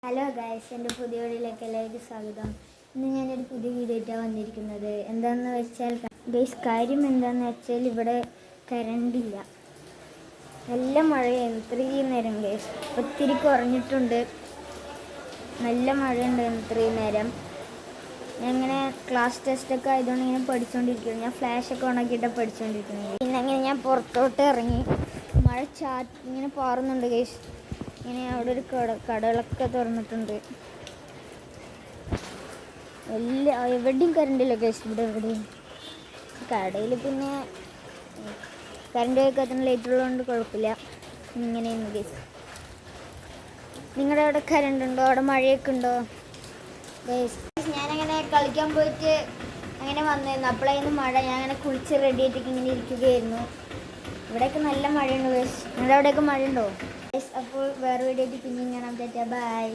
Hello guys, എൻ്റെ പുതിയ വീഡിയോയിലേക്ക് എല്ലാവർക്കും സ്വാഗതം. ഇന്ന് ഞാനൊരു പുതിയ വീഡിയോ ആയിട്ടാണ് വന്നിരിക്കുന്നത്. എന്താണെന്ന് വെച്ചാൽ ഗൈസ്, കാര്യം എന്താണെന്ന് വെച്ചാൽ ഇവിടെ കറണ്ടില്ല. നല്ല മഴയായിരുന്നു ഇത്രയും നേരം ഗൈസ്. ഒത്തിരി കുറഞ്ഞിട്ടുണ്ട്. നല്ല മഴയുണ്ടായിരുന്നു ഇത്രയും നേരം. ഞാൻ ഇങ്ങനെ ക്ലാസ് ടെസ്റ്റൊക്കെ ആയതുകൊണ്ട് ഇങ്ങനെ പഠിച്ചുകൊണ്ടിരിക്കുകയാണ്. ഞാൻ ഫ്ലാഷൊക്കെ ഓണാക്കിയിട്ടാണ് പഠിച്ചുകൊണ്ടിരിക്കുന്നത്. പിന്നെ അങ്ങനെ ഞാൻ പുറത്തോട്ട് ഇറങ്ങി. മഴ ഇങ്ങനെ പാറുന്നുണ്ട് ഗൈസ്. ഇങ്ങനെ അവിടെ ഒരു കടകളൊക്കെ തുറന്നിട്ടുണ്ട്. എവിടെയും കറണ്ടില്ല ഗൈസ്. എവിടെയും കടയിൽ പിന്നെ കറണ്ട് വെക്കാത്ത ലൈറ്റ് ഉള്ളതുകൊണ്ട് കുഴപ്പമില്ല. ഇങ്ങനെയാണ് ഗൈസ്. നിങ്ങളുടെ അവിടെ കറണ്ട് ഉണ്ടോ? അവിടെ മഴയൊക്കെ ഉണ്ടോ ഗൈസ്? ഞാനങ്ങനെ കളിക്കാൻ പോയിട്ട് അങ്ങനെ വന്നിരുന്നു. അപ്പോഴായിരുന്നു മഴ. ഞാൻ അങ്ങനെ കുളിച്ച് റെഡി ആയിട്ടൊക്കെ ഇങ്ങനെ ഇരിക്കുകയായിരുന്നു. ഇവിടെയൊക്കെ നല്ല മഴയുണ്ട് ഗൈസ്. നിങ്ങളുടെ അവിടെയൊക്കെ മഴയുണ്ടോ ഗൈസ്? അപ്പോൾ വേറെ വീഡിയോ ആയിട്ട് പിന്നെയും കാണാം. ബൈ.